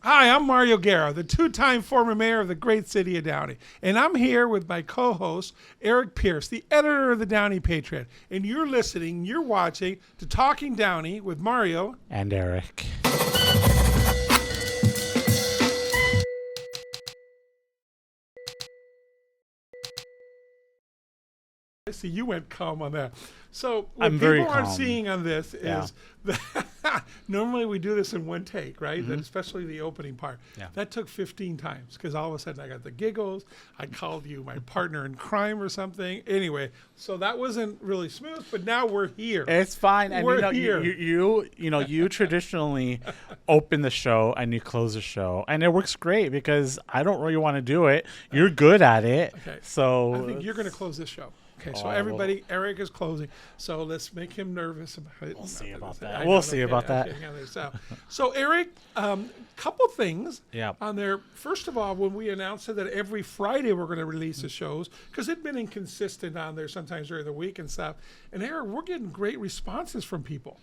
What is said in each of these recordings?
Hi, I'm Mario Guerra, the two-time former mayor of the great city of Downey. And I'm here with my co-host, Eric Pierce, the editor of the Downey Patriot. And you're watching to Talking Downey with Mario. And Eric. I see you went calm on that. So what I'm very people aren't calm. seeing on this is that normally we do this in one take, right? Mm-hmm. Especially the opening part. Yeah. That took 15 times because all of a sudden I got the giggles. I called you my partner in crime or something. Anyway, so that wasn't really smooth, but now we're here. It's fine. And We're here. You traditionally open the show and you close the show, and it works great because I don't really want to do it. You're good at it. Okay. So I think you're going to close this show. Okay, so Oh, everybody, Eric is closing. So let's make him nervous about it. We'll see about I that. know, We'll see about I'm that. kidding on this. So Eric, couple things Yeah. on there. First of all, when we announced it that every Friday we're going to release the shows, because it's been inconsistent on there sometimes during the week and stuff. And Eric, we're getting great responses from people.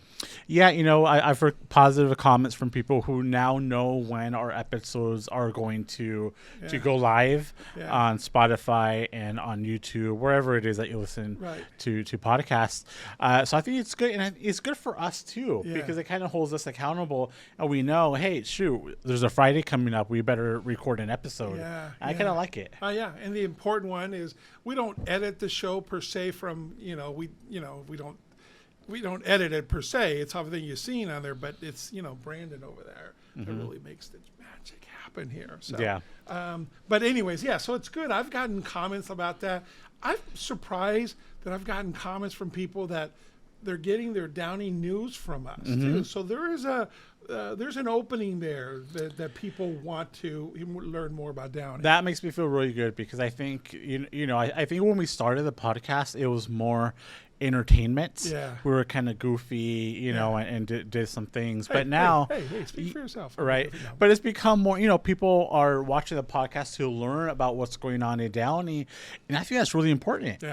Yeah, I've heard positive comments from people who now know when our episodes are going to go live on Spotify and on YouTube, wherever it is that you listen to podcasts. So I think it's good, and it's good for us too because it kind of holds us accountable, and we know, hey, shoot, there's a Friday coming up, we better record an episode. I kind of like it. And the important one is we don't edit the show per se from we don't edit it per se. It's everything you've seen on there, but it's Brandon over there that really makes the magic happen here. So but anyways, so it's good. I've gotten comments about that. I'm surprised that I've gotten comments from people that they're getting their Downey news from us too. So there is there's an opening there that people want to learn more about Downey. That makes me feel really good because I think I think when we started the podcast, it was more entertainment. We were kind of goofy, and did some things. But now, hey, speak for yourself. Right. But it's become more, people are watching the podcast to learn about what's going on in Downey. And I think that's really important.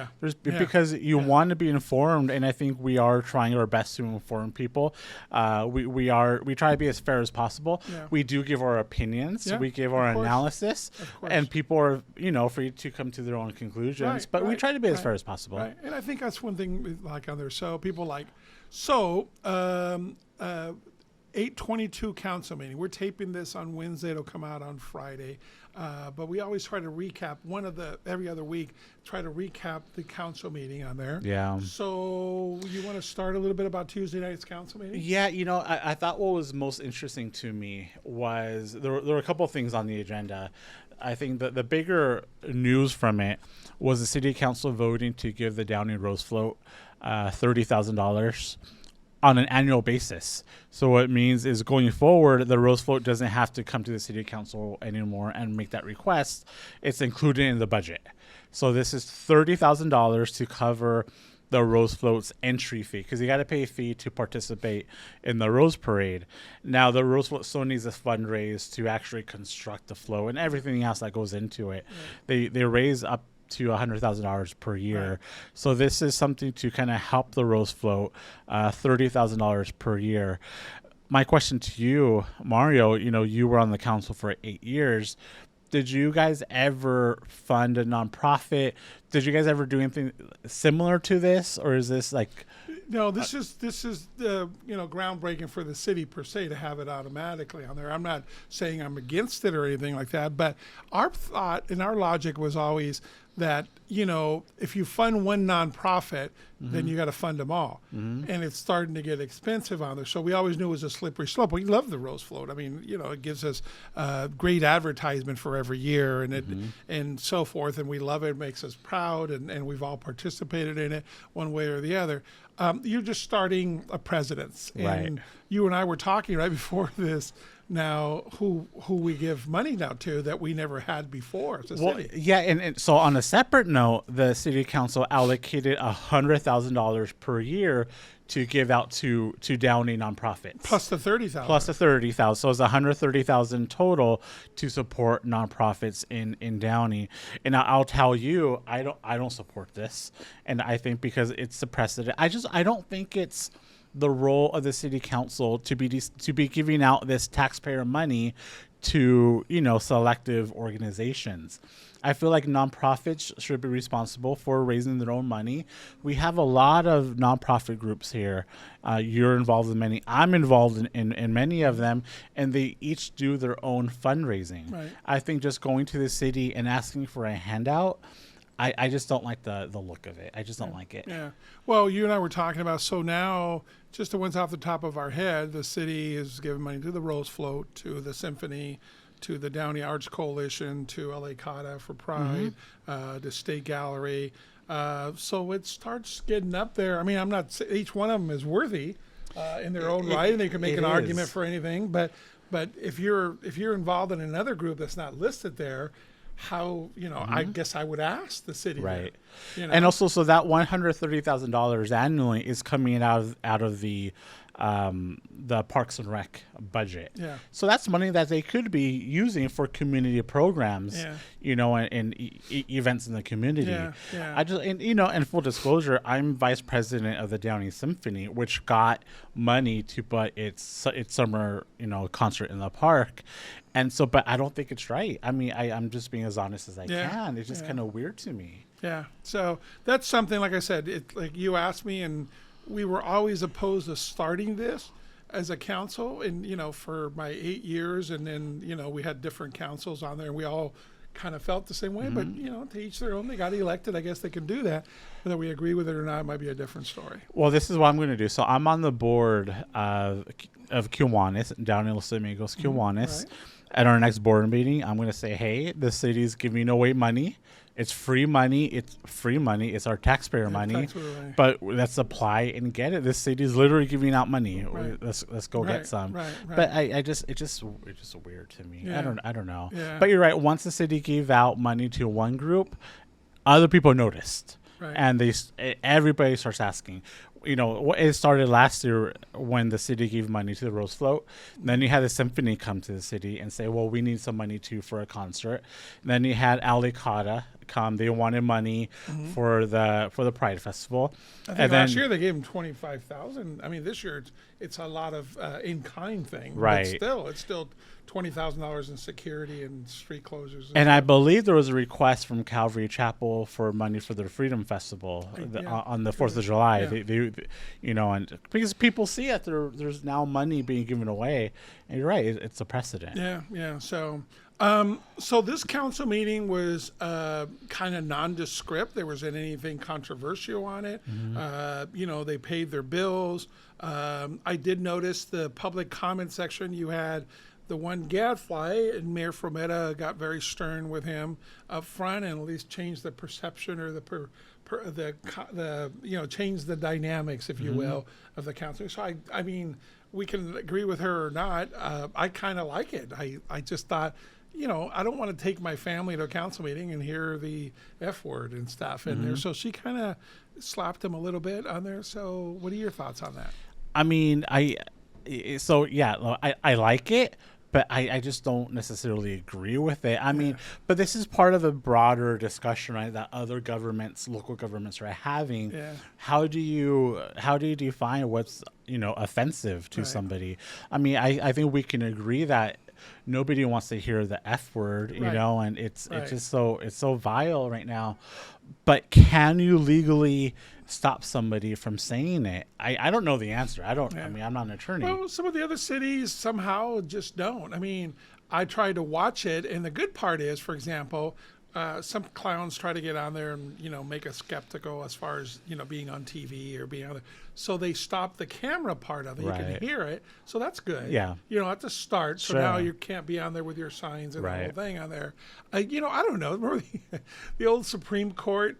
Because you want to be informed. And I think we are trying our best to inform people. We try to be as fair as possible. We do give our opinions. We give our analysis. And people are, free to come to their own conclusions. But we try to be as fair as possible. And I think that's one thing like on there. So people 8/22 council meeting. We're taping this on Wednesday. It'll come out on Friday. But we always try to recap every other week, try to recap the council meeting on there. So you want to start a little bit about Tuesday night's council meeting? I thought what was most interesting to me was there were a couple of things on the agenda. I think that the bigger news from it was the city council voting to give the Downey Rose Float $30,000 on an annual basis. So what it means is going forward, the Rose Float doesn't have to come to the city council anymore and make that request. It's included in the budget. So this is $30,000 to cover the Rose Float's entry fee, because you got to pay a fee to participate in the Rose Parade. Now, the Rose Float still needs a fundraise to actually construct the float and everything else that goes into it. They raise up to $100,000 per year. So this is something to kind of help the Rose Float, $30,000 per year. My question to you, Mario, you were on the council for 8 years. Did you guys ever fund a nonprofit? Did you guys ever do anything similar to this, or is this like? No, this is groundbreaking for the city per se to have it automatically on there. I'm not saying I'm against it or anything like that, but our thought and our logic was always that if you fund one nonprofit, then you got to fund them all, and it's starting to get expensive on there. So we always knew it was a slippery slope. We love the Rose Float. I mean, it gives us great advertisement for every year, and and so forth, and we love it. It makes us proud, and we've all participated in it one way or the other. You're just starting a precedence, and you and I were talking right before this. Now, who we give money now to that we never had before? And so on a separate note, the city council allocated $100,000 per year to give out to Downey nonprofits. Plus the $30,000. Plus the $30,000. So it's $130,000 total to support nonprofits in Downey. And I'll tell you, I don't support this, and I think because it's the precedent. I don't think it's the role of the city council to be giving out this taxpayer money to, selective organizations. I feel like nonprofits should be responsible for raising their own money. We have a lot of nonprofit groups here. You're involved in many. I'm involved in many of them, and they each do their own fundraising. Right. I think just going to the city and asking for a handout, I just don't like the look of it. I just don't like it. Yeah. Well, you and I were talking about, so now, just the ones off the top of our head, the city is giving money to the Rose Float, to the Symphony, to the Downey Arts Coalition, to LA Cata for Pride, the State Gallery. So it starts getting up there. I mean, I'm not, each one of them is worthy in their own right, and they can make an argument for anything. But if you're involved in another group that's not listed there, how, I guess I would ask the city. Right. There, And also, so that $130,000 annually is coming out of the Parks and Rec budget. Yeah. So that's money that they could be using for community programs, and events in the community. Yeah, yeah. I just, and full disclosure, I'm vice president of the Downey Symphony, which got money to put its summer, concert in the park. And so, but I don't think it's right. I mean, I'm just being as honest as I can. It's just kind of weird to me. Yeah. So that's something, like I said, like you asked me, and we were always opposed to starting this as a council. And, for my 8 years, and then, we had different councils on there, and we all kind of felt the same way. But, to each their own. They got elected. I guess they can do that. Whether we agree with it or not, it might be a different story. Well, this is what I'm going to do. So I'm on the board of Kiwanis, Downey Los Amigos Kiwanis. Right. At our next board meeting, I'm going to say, hey, the city's giving away money. It's free money. It's free money. It's our taxpayer money. But let's apply and get it. This city's literally giving out money. Right. Let's go get some. Right. But it's just weird to me. Yeah. I don't know. Yeah. But you're right. Once the city gave out money to one group, other people noticed. Right. And everybody starts asking. It started last year when the city gave money to the Rose Float. Then you had the Symphony come to the city and say, well, we need some money too for a concert. And then you had LA Cata come. They wanted money for the Pride Festival. I think last year they gave them $25,000. I mean, this year it's a lot of in-kind thing. Right. But it's still $20,000 in security and street closures. And I believe there was a request from Calvary Chapel for money for their Freedom Festival on the 4th of July. Yeah. They and because people see it, there's now money being given away. And you're right, it's a precedent. Yeah. So, so this council meeting was kind of nondescript. There wasn't anything controversial on it. They paid their bills. I did notice the public comment section. You had the one gadfly, and Mayor Frometa got very stern with him up front, and at least changed the perception or change the dynamics, if you will, of the council. So I mean, we can agree with her or not. I kind of like it. I just thought, I don't want to take my family to a council meeting and hear the F word and stuff in there. So she kind of slapped him a little bit on there. So what are your thoughts on that? I mean, I like it, but I just don't necessarily agree with it. I mean, but this is part of a broader discussion, right, that other governments, local governments are having. Yeah. How do you define what's, offensive to somebody? I mean, I think we can agree that nobody wants to hear the F word, and it's just so vile right now. But can you legally stop somebody from saying it? I don't know the answer. I mean, I'm not an attorney. Well, some of the other cities somehow just don't. I mean, I tried to watch it, and the good part is, for example, some clowns try to get on there and make us skeptical as far as being on TV or being on there. So they stop the camera part of it. You can hear it, so that's good. Yeah. At the start. So now you can't be on there with your signs and the whole thing on there. I don't know. Remember the old Supreme Court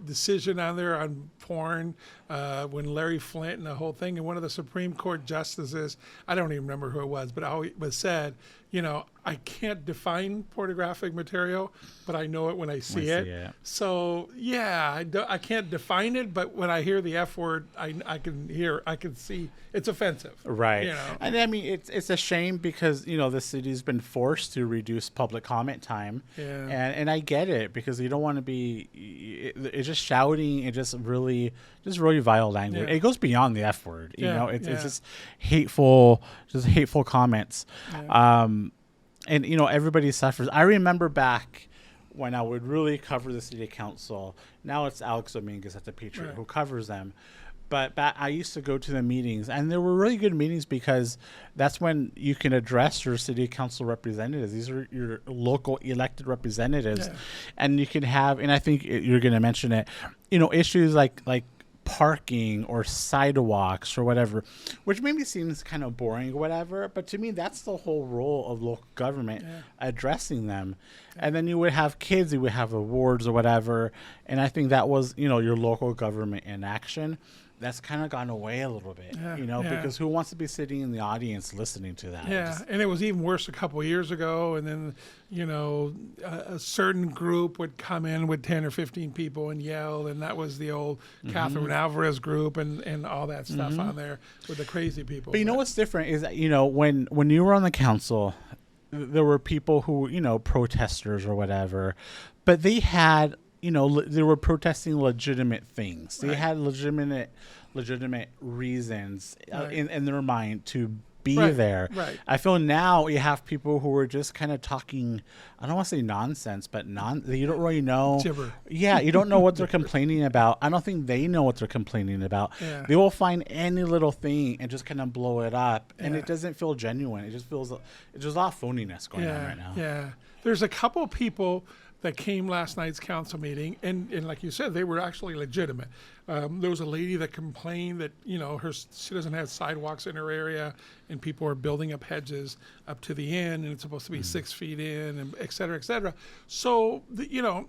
decision on there on porn when Larry Flint and the whole thing, and one of the Supreme Court justices, I don't even remember who it was, but said, I can't define pornographic material, but I know it when I see it. So I can't define it, but when I hear the F word, I can see it's offensive. Right. And I mean, it's a shame because, the city's been forced to reduce public comment time. Yeah. And I get it because you don't want to be, it's just shouting and just really vile language. It goes beyond the F word. It's just hateful comments. and everybody suffers. I remember back when I would really cover the city council. Now it's Alex Dominguez at the Patriot who covers them. But I used to go to the meetings, and there were really good meetings because that's when you can address your city council representatives. These are your local elected representatives, and you can have. And I think you're going to mention it. Issues like parking or sidewalks or whatever, which maybe seems kind of boring or whatever. But to me, that's the whole role of local government, addressing them. And then you would have kids, you would have awards or whatever. And I think that was your local government in action. That's kind of gone away a little bit, because who wants to be sitting in the audience listening to that? Yeah, and it was even worse a couple of years ago. And then, a certain group would come in with 10 or 15 people and yell, and that was the old Catherine Alvarez group and all that stuff on there with the crazy people. But what's different is that, when you were on the council, there were people who, protesters or whatever, but they had they were protesting legitimate things. They had legitimate reasons in their mind to be there. Right. I feel now you have people who are just kind of talking, I don't want to say nonsense, but you don't really know. Gibber. Yeah, you don't know what they're complaining about. I don't think they know what they're complaining about. Yeah. They will find any little thing and just kind of blow it up, and it doesn't feel genuine. It just feels there's a lot of phoniness going on right now. Yeah. There's a couple of people that came last night's council meeting, and like you said, they were actually legitimate. There was a lady that complained that she doesn't have sidewalks in her area, and people are building up hedges up to the end, and it's supposed to be 6 feet in, and et cetera, et cetera. So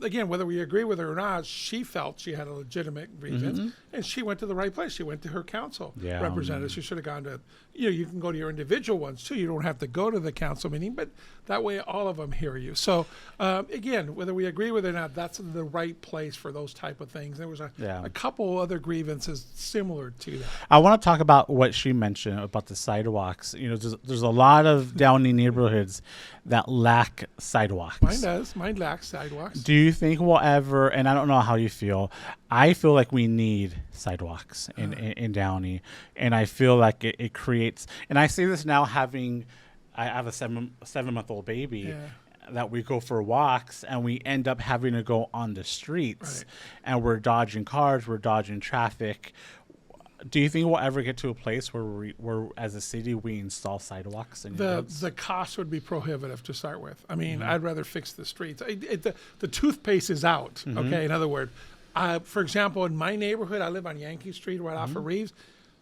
again, whether we agree with her or not, she felt she had a legitimate grievance, and she went to the right place. She went to her council representative. She should have gone to you can go to your individual ones too. You don't have to go to the council meeting, but that way all of them hear you. So again, whether we agree with it or not, that's the right place for those type of things. There was a couple other grievances similar to that. I want to talk about what she mentioned about the sidewalks. There's a lot of Downey neighborhoods that lack sidewalks. Mine does. Mine lacks sidewalks. Do you think we'll ever, and I don't know how you feel, I feel like we need sidewalks in Downey, and I feel like it creates, and I say this now I have a 7-month-old baby, that we go for walks and we end up having to go on the streets, and we're dodging cars, we're dodging traffic. Do you think we'll ever get to a place where we're as a city we install sidewalks? The cost would be prohibitive to start with. I mean, I'd rather fix the streets. The toothpaste is out. Okay, in other words, for example, in my neighborhood, I live on Yankee Street right off of Reeves.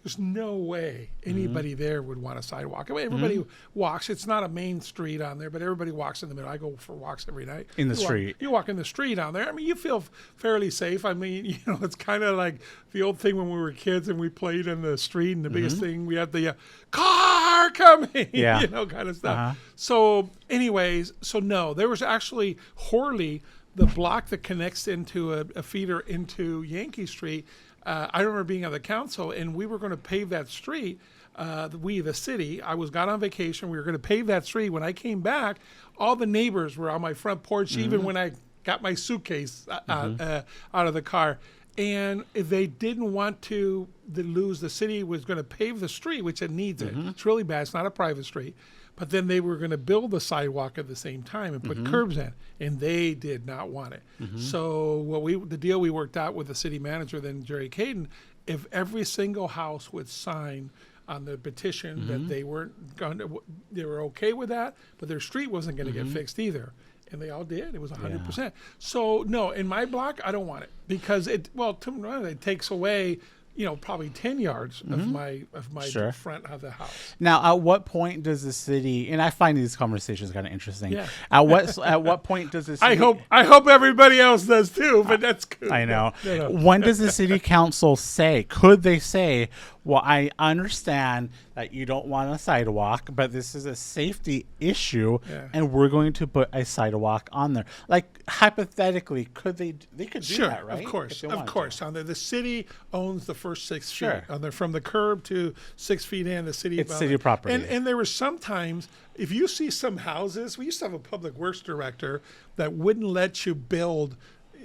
There's no way anybody there would want a sidewalk. I mean, everybody walks. It's not a main street on there, but everybody walks in the middle. I go for walks every night. In the street. You walk in the street on there. I mean, you feel fairly safe. I mean, it's kind of like the old thing when we were kids and we played in the street, and the biggest thing, we had the car coming, kind of stuff. So anyways, no, there was actually Horley, the block that connects into a feeder into Yankee Street. I remember being on the council, and we were going to pave that street. The city. I got on vacation. We were going to pave that street. When I came back, all the neighbors were on my front porch, even when I got my suitcase out of the car. And they didn't want to lose. The city was going to pave the street, which it needs it. It's really bad. It's not a private street. But then they were going to build the sidewalk at the same time and put curbs in, and they did not want it. So the deal we worked out with the city manager, then Jerry Caden, if every single house would sign on the petition that they were okay with that, but their street wasn't going to get fixed either. And they all did. It was 100%. So no, in my block, I don't want it because it takes away probably 10 yards of my front of the house. Now, at what point does the city, and I find these conversations kind of interesting. Yeah. At what point does the city, I hope everybody else does too, but that's good. I know. No. When does the city council could they say, well, I understand that you don't want a sidewalk, but this is a safety issue, and we're going to put a sidewalk on there. Like, hypothetically, they could do that, right? Of course. On there, the city owns the first 6 feet. On there, from the curb to 6 feet in, the city. It's city property. And there was sometimes, if you see some houses, we used to have a public works director that wouldn't let you build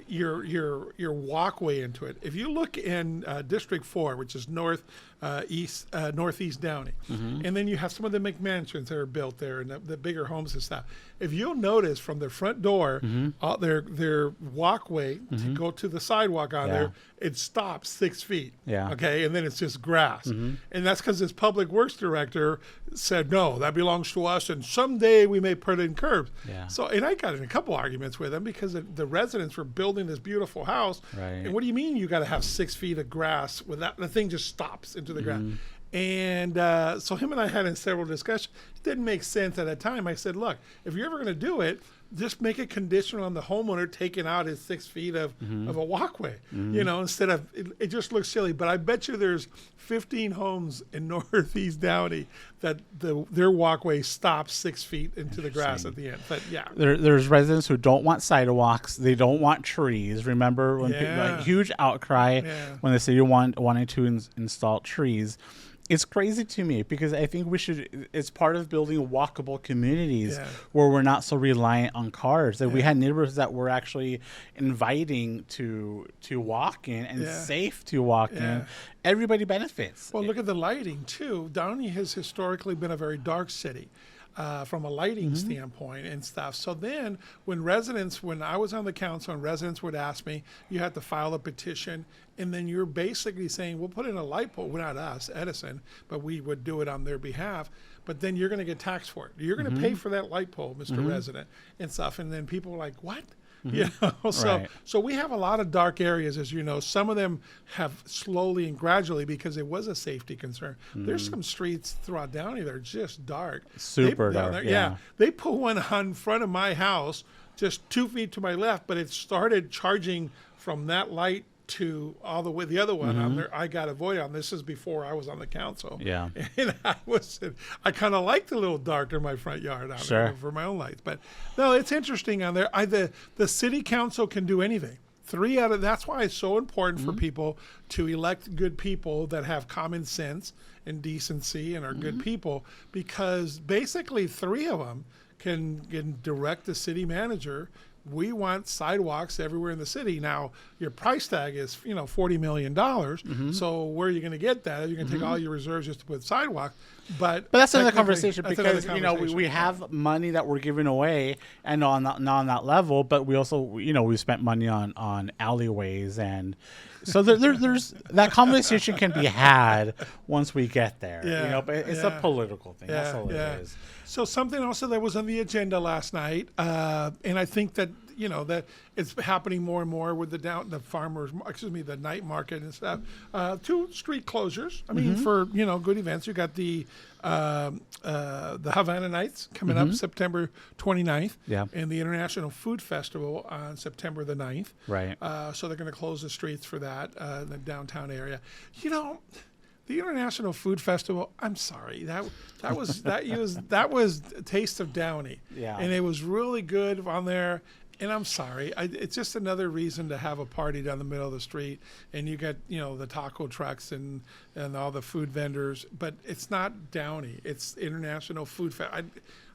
your walkway into it. If you look in District 4, which is north Northeast Downey. And then you have some of the McMansions that are built there and the bigger homes and stuff. If you'll notice from their front door, their walkway to go to the sidewalk on there, it stops 6 feet. Yeah. Okay. And then it's just grass. And that's because this public works director said, no, that belongs to us. And someday we may put in curbs. Yeah. So, and I got in a couple arguments with them because the residents were building this beautiful house. Right. And what do you mean you got to have 6 feet of grass without the thing just stops into the ground? And so him and I had in several discussions. It didn't make sense at that time. I said, look, if you're ever going to do it, just make it conditional on the homeowner taking out his 6 feet of a walkway, instead of, it just looks silly. But I bet you there's 15 homes in Northeast Downey that their walkway stops 6 feet into the grass at the end. But yeah. There's residents who don't want sidewalks. They don't want trees. Remember when huge outcry when the city wanted to install trees. It's crazy to me because I think it's part of building walkable communities where we're not so reliant on cars. That we had neighborhoods that were actually inviting to walk in and safe to walk in. Everybody benefits. Well, look at the lighting too. Downey has historically been a very dark city. From a lighting standpoint and stuff. So then when I was on the council and residents would ask me, you had to file a petition, and then you're basically saying, we'll put in a light pole. Well, not us, Edison, but we would do it on their behalf. But then you're going to get taxed for it. You're going to pay for that light pole, Mr. Resident, and stuff. And then people are like, what? So we have a lot of dark areas, as you know. Some of them have slowly and gradually, because it was a safety concern. There's some streets throughout Downey that are just dark, super dark. They put one in front of my house, just 2 feet to my left, but it started charging from that light to all the way the other one on there. I got avoided on. This is before I was on the council. Yeah, and I kind of like the little dark in my front yard on there for my own lights. But no, it's interesting on there. The city council can do anything. That's why it's so important for people to elect good people that have common sense and decency and are good people, because basically 3 of them can direct the city manager. We want sidewalks everywhere in the city. Now, your price tag is, $40 million. So where are you going to get that? You're going to take all your reserves just to put sidewalks. But that's another conversation, because we have money that we're giving away, and on that level. But we also we spent money on alleyways, and so there's that conversation can be had once we get there. But it's a political thing. That's all it is. So something also that was on the agenda last night, and I think that that it's happening more and more with the night market and stuff. 2 street closures. I mean, for good events. You got the Havana Nights coming up September 29th, and the International Food Festival on September the 9th. Right. So they're going to close the streets for that in the downtown area. The International Food Festival, I'm sorry, that was Taste of Downey. Yeah. And it was really good on there. And I'm sorry, it's just another reason to have a party down the middle of the street, and you get the taco trucks and all the food vendors, but it's not Downey. It's International Food Festival.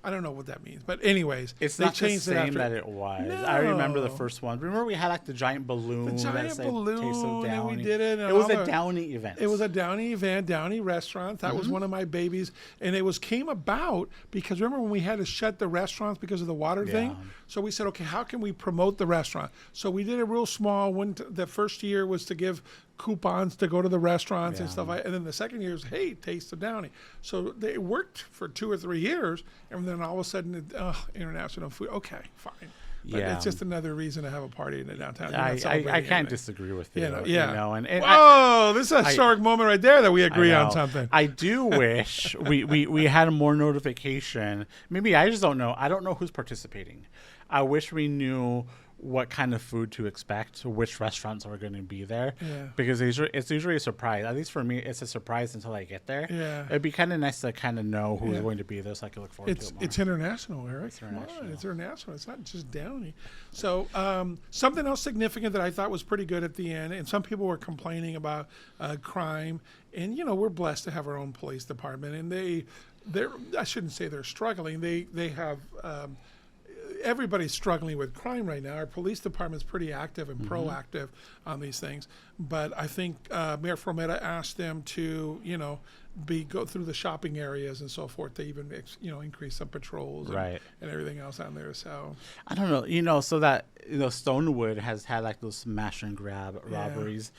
I don't know what that means, but anyways, it's not the same that it was. No. I remember the first one. Remember we had the giant balloon. The giant balloon, Taste of Downey. And we did it. It was a Downey event. It was a Downey event, Downey restaurant. That was one of my babies, and it came about because remember when we had to shut the restaurants because of the water thing. So we said, okay, how can we promote the restaurant? So we did a real small one. The first year was to give coupons to go to the restaurants and stuff. And then the second year is, hey, Taste of Downey. So they worked for 2 or 3 years, and then all of a sudden, international food. Okay, fine. But it's just another reason to have a party in the downtown. I can't disagree with you. This is a historic moment right there that we agree on something. I do wish we had more notification. Maybe I just don't know. I don't know who's participating. I wish we knew what kind of food to expect, which restaurants are going to be there, because it's usually a surprise. At least for me, it's a surprise until I get there. It'd be kind of nice to kind of know who's going to be there, so I can look forward to it more. It's international, Eric. It's international. It's not just Downey. So something else significant that I thought was pretty good at the end, and some people were complaining about crime, and we're blessed to have our own police department, and I shouldn't say they're struggling. They have everybody's struggling with crime right now. Our police department's pretty active and proactive on these things. But I think Mayor Frometa asked them to, go through the shopping areas and so forth to even, increase some patrols and everything else on there. So I don't know, so that, Stonewood has had like those smash and grab robberies.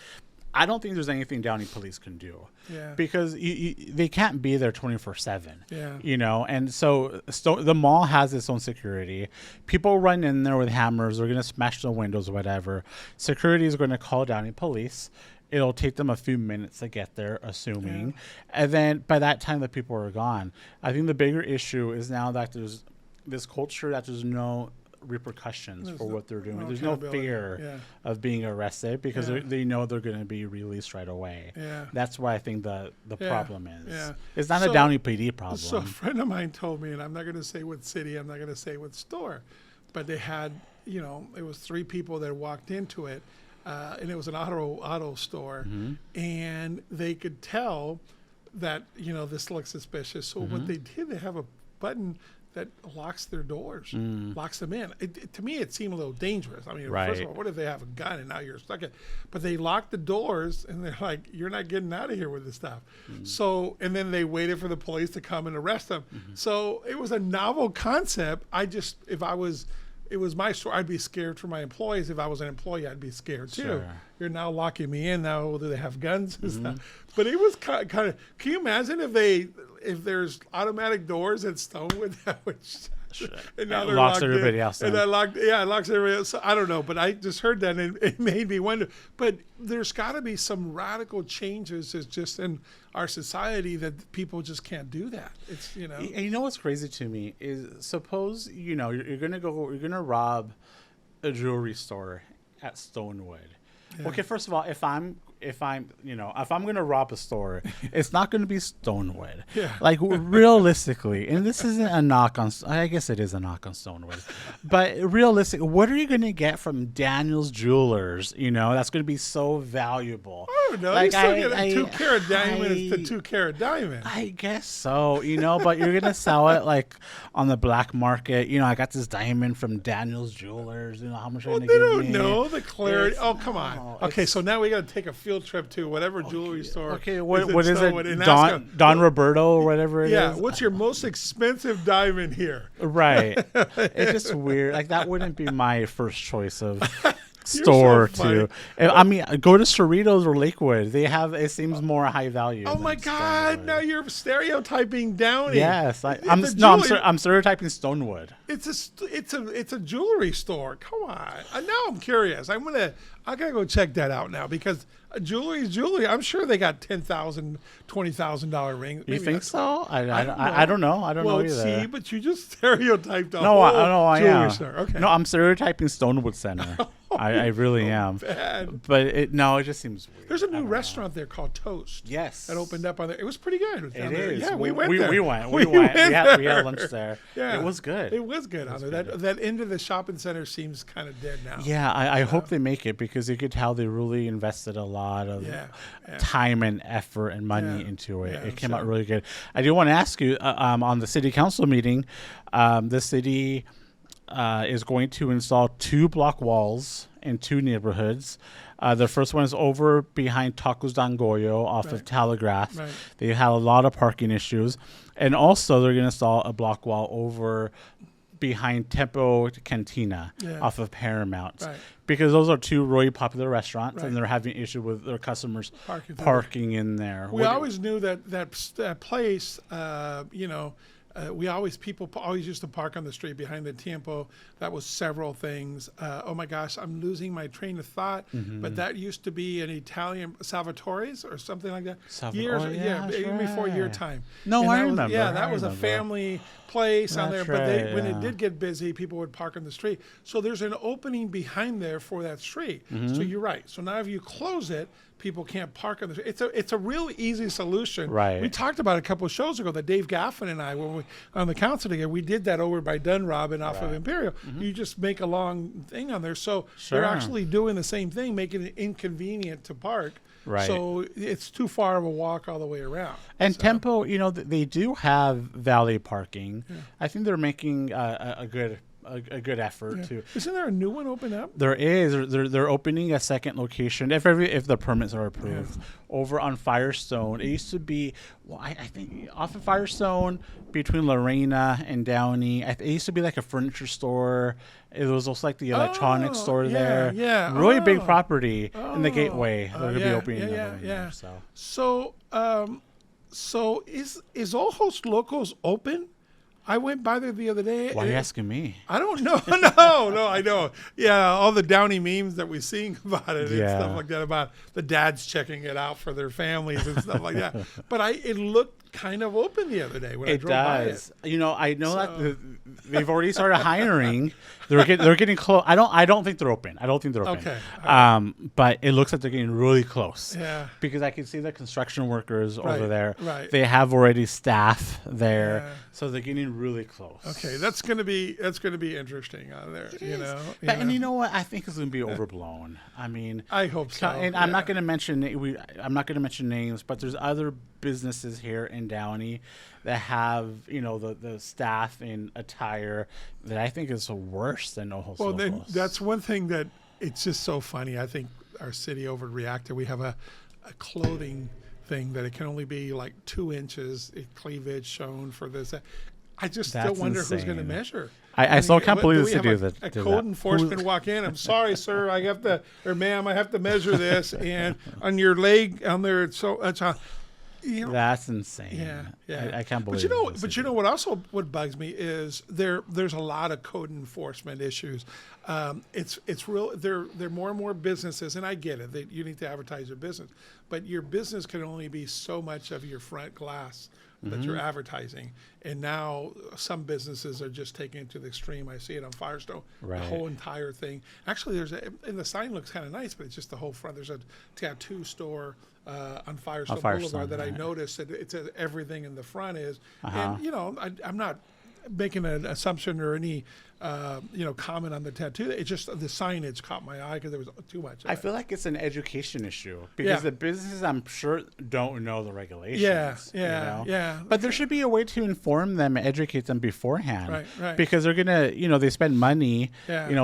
I don't think there's anything Downey police can do. Yeah. Because they can't be there 24/7. Yeah. And so the mall has its own security. People run in there with hammers. They're going to smash the windows or whatever. Security is going to call Downey police. It'll take them a few minutes to get there, assuming. Yeah. And then by that time, the people are gone. I think the bigger issue is now that there's this culture that there's no repercussions for what they're doing. There's no fear of being arrested because they know they're going to be released right away. Yeah. That's why I think the problem is. Yeah. It's not a Downey PD problem. So a friend of mine told me, and I'm not going to say what city, I'm not going to say what store, but they had, it was 3 people that walked into it, and it was an auto store, and they could tell that, this looks suspicious. So what they did, they have a button that locks their doors, locks them in. To me, it seemed a little dangerous. I mean, first of all, what if they have a gun and now you're stuck in? But they locked the doors and they're like, you're not getting out of here with this stuff. So, and then they waited for the police to come and arrest them. So it was a novel concept. It was my store. I'd be scared for my employees. If I was an employee, I'd be scared too. Sure. You're now locking me in. Now, do they have guns and stuff? But it was kind of. Can you imagine if there's automatic doors at Stonewood that would? And now it locks everybody else. And it locks everybody else. So I don't know, but I just heard that and it made me wonder. But there's got to be some radical changes just in our society that people just can't do that. It's And you know what's crazy to me is suppose you're gonna rob a jewelry store at Stonewood. Yeah. Okay, first of all, if I'm gonna rob a store, it's not gonna be Stonewood. Yeah. Like realistically, and this isn't a knock on. I guess it is a knock on Stonewood, but realistic, what are you gonna get from Daniel's Jewelers? That's gonna be so valuable. I don't know. Like, you still get a 2-carat diamond. It's the 2-carat diamond. I guess so. But you're gonna sell it like on the black market. I got this diamond from Daniel's Jewelers. How much are you gonna give me? They don't know the clarity. Come on. Okay, so now we got to take a field trip to whatever jewelry store. Okay, what is it? Don Roberto or whatever it is? Yeah, what's your most expensive diamond here? Right. It's just weird. Like that wouldn't be my first choice of store to. I mean, go to Cerritos or Lakewood. They have. It seems more high value. Oh my God! Now you're stereotyping Downey. Yes, I'm stereotyping Stonewood. It's a jewelry store. Come on. Now I'm curious. I gotta go check that out now because jewelry is jewelry. I'm sure they got $10,000, $20,000 rings. You think so? I don't know. I don't know either. See, but you just stereotyped the whole jewelry store. Okay. No, I'm stereotyping Stonewood Center. I really am. Bad. But it just seems weird. There's a new restaurant there called Toast. Yes. That opened up on there. It was pretty good. It is. Yeah, we went there. We went. We had lunch there. Yeah. It was good. It was good on there. That end of the shopping center seems kind of dead now. Yeah, I hope they make it because you could tell they really invested a lot of time and effort and money into it. It came out really good. I do want to ask you on the city council meeting, the city is going to install 2 block walls in 2 neighborhoods. The first one is over behind Tacos Don Goyo off of Telegraph. Right. They have a lot of parking issues. And also they're going to install a block wall over behind Tempo Cantina off of Paramount. Right. Because those are 2 really popular restaurants and they're having issue with their customers parking in there. We always knew that place, people always used to park on the street behind the Tiempo. That was several things. Oh my gosh, I'm losing my train of thought. But that used to be an Italian Salvatore's or something like that. Even before your time. No, I remember. That was a family place on there. But when it did get busy, people would park on the street. So there's an opening behind there for that street. So you're right. So now if you close it, people can't park on the street. It's a real easy solution. Right. We talked about it a couple of shows ago that Dave Gaffin and I, when we on the council together, we did that over by Dunrob and off of Imperial. You just make a long thing on there. So they're actually doing the same thing, making it inconvenient to park. Right. So it's too far of a walk all the way around. And Tempo, they do have valet parking. I think they're making a good a good effort to. Isn't there a new one open up? There is. They're opening a second location if the permits are approved over on Firestone. It used to be, well, I think off of Firestone between Lorena and Downey. It used to be like a furniture store. It was also like the electronics store there. Yeah. Really big property in the Gateway. They're gonna be opening another one yeah. there, So is Ojos Locos open? I went by there the other day. Why are you asking me? I don't know. No, I know. Yeah, all the Downey memes that we're seeing about it and stuff like that, about the dads checking it out for their families and stuff like that. But it looked kind of open the other day when I drove by it. You know, I know that they've already started hiring. They're getting close. I don't think they're open. Okay. But it looks like they're getting really close. Yeah. Because I can see the construction workers over there. Right. They have already staff there, Yeah. so they're getting really close. Okay, that's gonna be interesting out there. And you know what? I think it's going to be overblown. I mean, I hope so. And I'm not going to mention names, but there's other businesses here in Downey that have the staff in attire that I think is worse than Ojos Well, then Locos. that's one thing that it's just so funny. I think our city overreacted. We have a clothing thing that it can only be like 2 inches cleavage shown for this. I just still wonder who's going to measure. I still can't believe the city a code enforcement walk in. I'm sorry, sir. I have to, or ma'am, I have to measure this, and on your leg on there, it's that's insane. Yeah. I can't believe. But you know what bugs me is there's a lot of code enforcement issues. It's real. They're more and more businesses, and I get it that you need to advertise your business, but your business can only be so much of your front glass that you're advertising. And now some businesses are just taking it to the extreme. I see it on Firestone, the whole entire thing. Actually, and the sign looks kind of nice, but it's just the whole front. There's a tattoo store on Firestone Boulevard that I noticed that it's everything in the front is. And, I'm not making an assumption or any comment on the tattoo. It's just the signage caught my eye because there was too much. I feel like it's an education issue because the businesses, I'm sure, don't know the regulations. Yeah. But there should be a way to inform them and educate them beforehand. Right. Because they're gonna, they spend money,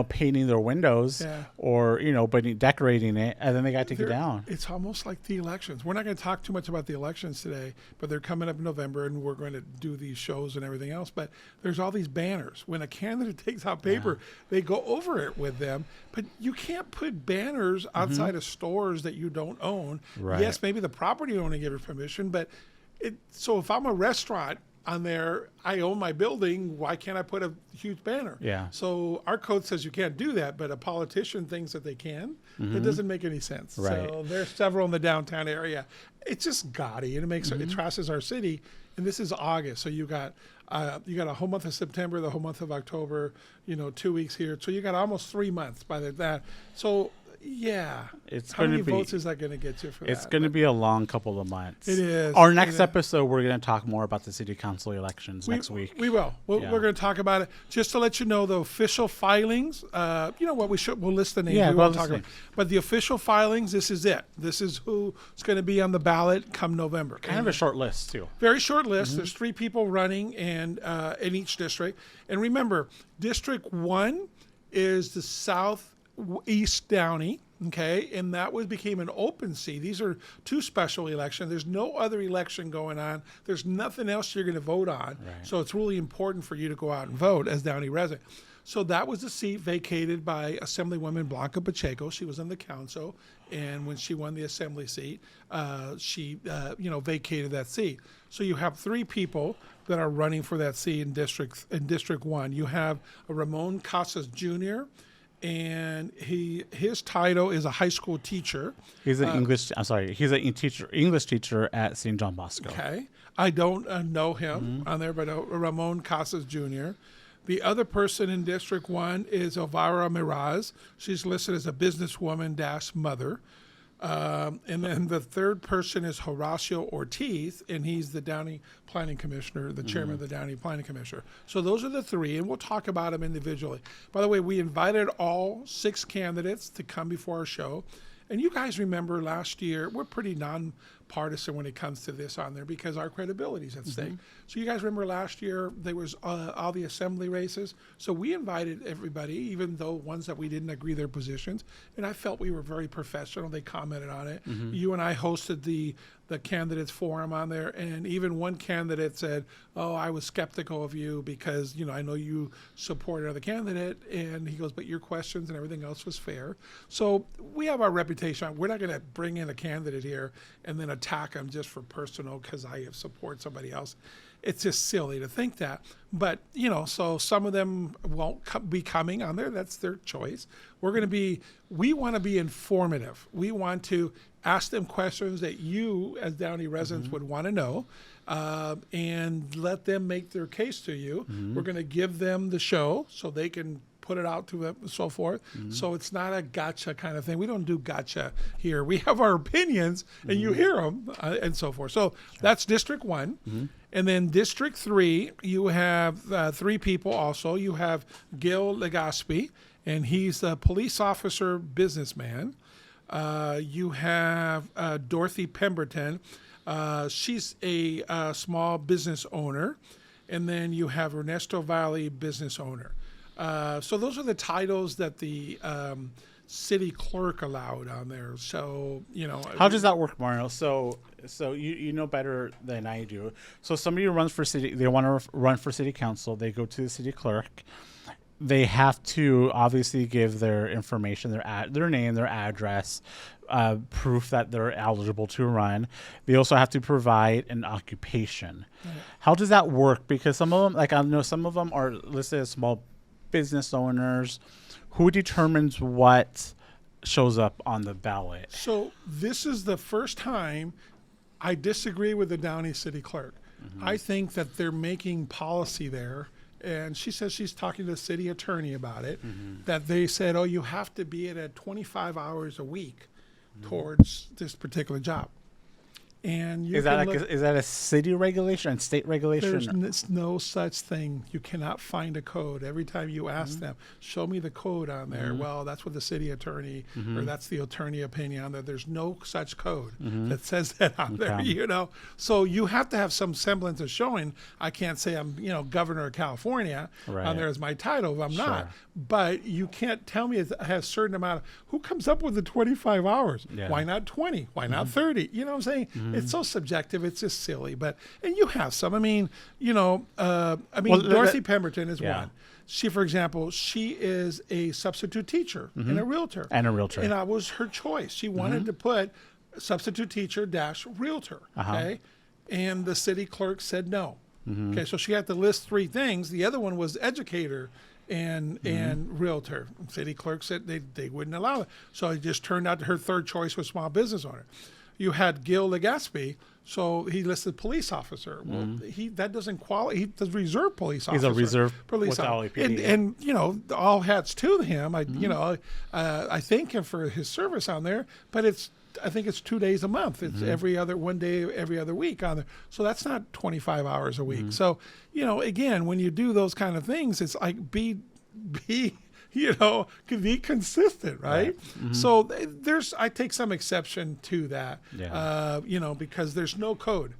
painting their windows or but decorating it, and then they got to take it down. It's almost like the elections. We're not going to talk too much about the elections today, but they're coming up in November, and we're going to do these shows and everything else. But there's all these banners. When a candidate takes out paper, they go over it with them. But you can't put banners outside of stores that you don't own. Right. Yes, maybe the property owner gave you permission, but so if I'm a restaurant on there, I own my building, why can't I put a huge banner? Yeah. So our code says you can't do that, but a politician thinks that they can. It doesn't make any sense. Right. So there's several in the downtown area. It's just gaudy, and it makes it trashes our city. And this is August, so you got a whole month of September, the whole month of October, 2 weeks here. So you got almost 3 months by that. So yeah, how many votes is that going to get you for that? It's going to be a long couple of months. It is. Our next episode, we're going to talk more about the city council elections next week. We will. We're going to talk about it. Just to let you know, the official filings. We'll list the names. Yeah, we won't talk about. But the official filings. This is it. This is who's going to be on the ballot come November. Kind of a short list too. Very short list. There's 3 people running, and in each district. And remember, District 1 is the Southeast Downey. Okay, and that became an open seat. These are 2 special elections. There's no other election going on. There's nothing else you're going to vote on. Right. So it's really important for you to go out and vote as Downey resident. So that was the seat vacated by Assemblywoman Blanca Pacheco. She was on the council, and when she won the assembly seat, she vacated that seat. So you have 3 people that are running for that seat in District 1. You have Ramon Casas Jr., and his title is a high school teacher. He's an English. I'm sorry. He's an English teacher at St. John Bosco. Okay, I don't know him on there, but Ramon Casas Jr. The other person in District 1 is Elvira Miraz. She's listed as a businesswoman - mother. And then the third person is Horacio Ortiz, and he's the Downey Planning Commissioner, the chairman of the Downey Planning Commissioner. So those are the 3, and we'll talk about them individually. By the way, we invited all 6 candidates to come before our show. And you guys remember last year, we're pretty partisan when it comes to this on there because our credibility is at stake. So you guys remember last year there was all the assembly races. So we invited everybody, even though ones that we didn't agree their positions. And I felt we were very professional. They commented on it. You and I hosted the candidates forum on there, and even one candidate said, "Oh, I was skeptical of you because I know you support another candidate," and he goes, "But your questions and everything else was fair." So we have our reputation. We're not going to bring in a candidate here and then attack him just for personal because I support somebody else. It's just silly to think that. But, so some of them won't be coming on there. That's their choice. We want to be informative. We want to ask them questions that you, as Downey residents, would want to know, and let them make their case to you. We're going to give them the show so they can put it out to them and so forth. So it's not a gotcha kind of thing. We don't do gotcha here. We have our opinions, and you hear them, and so forth. So that's District 1. And then District 3, you have 3 people also. You have Gil Legaspi, and he's a police officer businessman. You have Dorothy Pemberton. She's a small business owner. And then you have Ernesto Valley, business owner. So those are the titles that the city clerk allowed on there. So, How does that work, Mario? So you know better than I do. So somebody who runs for city, they want to run for city council. They go to the city clerk. They have to obviously give their information, their name, their address, proof that they're eligible to run. They also have to provide an occupation. How does that work? Because some of them, like I know some of them are listed as small business owners. Who determines what shows up on the ballot? So this is the first time I disagree with the Downey city clerk. I think that they're making policy there. And she says she's talking to the city attorney about it, that they said, oh, you have to be at 25 hours a week towards this particular job. And you is that a city regulation and state regulation? There's no such thing. You cannot find a code. Every time you ask them, show me the code on there. Well, that's what the city attorney or that's the attorney opinion on there. There's no such code that says that on there, So you have to have some semblance of showing. I can't say I'm, governor of California on there as my title if I'm not. But you can't tell me it has a certain amount of, who comes up with the 25 hours? Yeah. Why not 20? Why not 30? You know what I'm saying? It's so subjective. It's just silly. And you have some. Dorothy Pemberton is one. She, for example, she is a substitute teacher and a realtor. And that was her choice. She wanted to put substitute teacher - realtor. Okay. And the city clerk said no. Okay. So she had to list 3 things. The other one was educator and realtor. City clerk said they wouldn't allow it. So it just turned out her third choice was small business owner. You had Gil Legaspi, so he listed police officer. Well, that doesn't qualify. He does reserve police officer. He's a reserve police officer. And all hats to him. I thank him for his service on there, but I think it's 2 days a month. It's one day every other week on there. So that's not 25 hours a week. So, again, when you do those kind of things, it's like could be consistent, right? So I take some exception to that, because there's no code.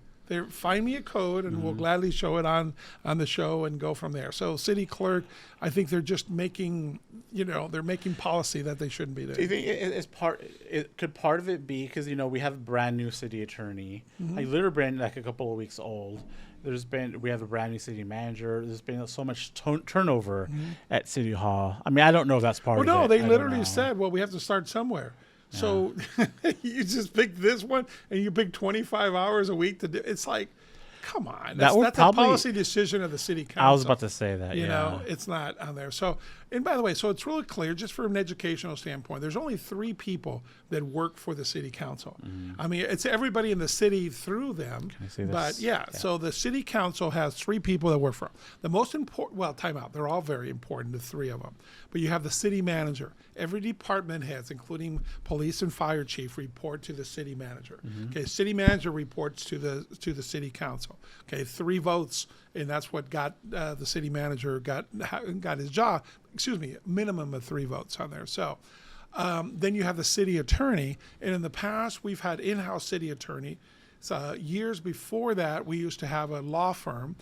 Find me a code, and we'll gladly show it on the show and go from there. So city clerk, I think they're just making, they're making policy that they shouldn't be doing. Do you think could part of it be because we have a brand new city attorney, like literally brand like a couple of weeks old. We have a brand new city manager. There's been so much turnover at City Hall. I don't know if that's part of it. Well, no, they literally said, we have to start somewhere. Yeah. So you just pick this one and you pick 25 hours a week to do. It's like, come on. That's a policy decision of the city council. I was about to say that. It's not on there. So, and by the way, so it's really clear, just from an educational standpoint, there's only 3 people that work for the city council. It's everybody in the city through them. Can I see this? But so the city council has 3 people that work for them. The most important, time out. They're all very important, the 3 of them. But you have the city manager. Every department heads, including police and fire chief, report to the city manager. Okay, city manager reports to the city council. Okay, 3 votes, and that's what got the city manager got his job. Excuse me, minimum of 3 votes on there. So then you have the city attorney, and in the past we've had in-house city attorney, Years before that, we used to have a law firm.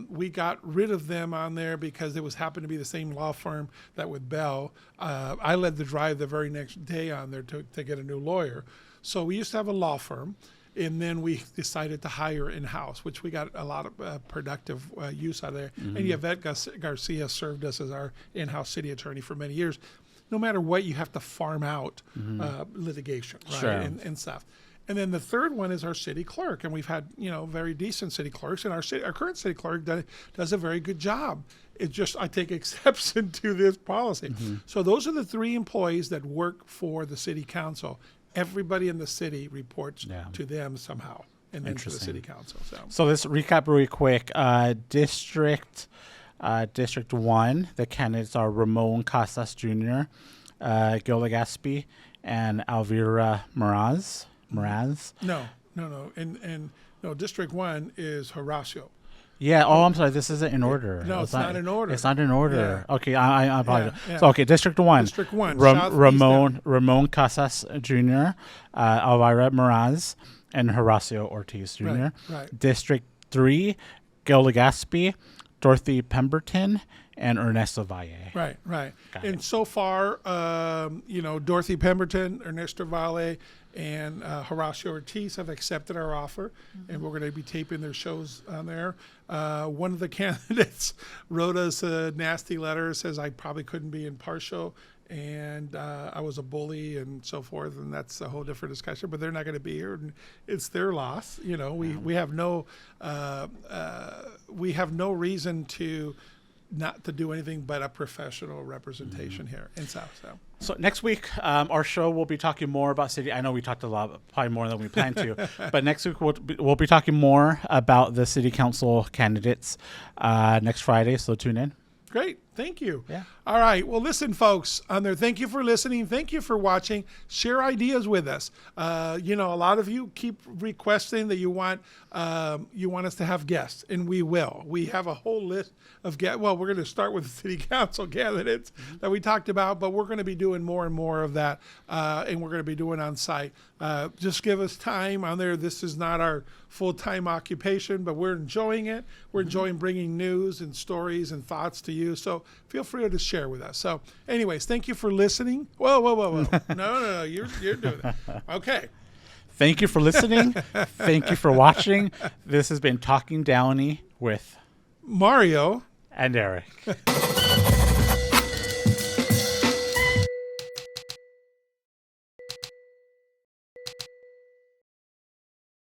We got rid of them on there because it was happened to be the same law firm that with Bell. I led the drive the very next day on there to get a new lawyer. So we used to have a law firm, and then we decided to hire in-house, which we got a lot of productive use out of there. And Yvette Garcia served us as our in-house city attorney for many years. No matter what, you have to farm out litigation, right, Sure. and stuff. And then the third one is our city clerk, and we've had very decent city clerks, and our current city clerk does a very good job. It's just I take exception to this policy. So those are the three employees that work for the city council. Everybody in the city reports to them somehow, and then to the city council. So let's recap really quick. District 1, the candidates are Ramon Casas Jr., Gil Legaspi, and Alvira Meraz. No. And District 1 is Horacio. Yeah. Oh, I'm sorry. This isn't in order. No, it's not in order. It's not in order. Yeah. Okay, I apologize. Yeah. So, okay, District 1. District 1. Ramon Casas Jr., Alvira Meraz, and Horacio Ortiz Jr. Right. District 3, Gil Legaspi, Dorothy Pemberton, and Ernesto Valle. Right. Got And it. so far, Dorothy Pemberton, Ernesto Valle, and Horacio Ortiz have accepted our offer, and we're going to be taping their shows on there. One of the candidates wrote us a nasty letter, says I probably couldn't be impartial, and I was a bully and so forth, and that's a whole different discussion. But they're not going to be here, and it's their loss. We have no reason to not to do anything but a professional representation here in South. So next week, our show will be talking more about city. I know we talked a lot, probably more than we planned to, but next week we'll be talking more about the city council candidates next Friday. So tune in. Great. Thank you. Yeah. All right. Well, listen, folks, on there, thank you for listening. Thank you for watching. Share ideas with us. A lot of you keep requesting that you want us to have guests, and we will. We have a whole list of guests. Well, we're going to start with the city council candidates that we talked about, but we're going to be doing more and more of that, and we're going to be doing on site. Just give us time on there. This is not our full-time occupation, but we're enjoying it. We're enjoying bringing news and stories and thoughts to you. So feel free to share with us. So anyways, thank you for listening. Whoa. No, you're doing it. Okay. Thank you for listening. Thank you for watching. This has been Talking Downey with Mario and Eric.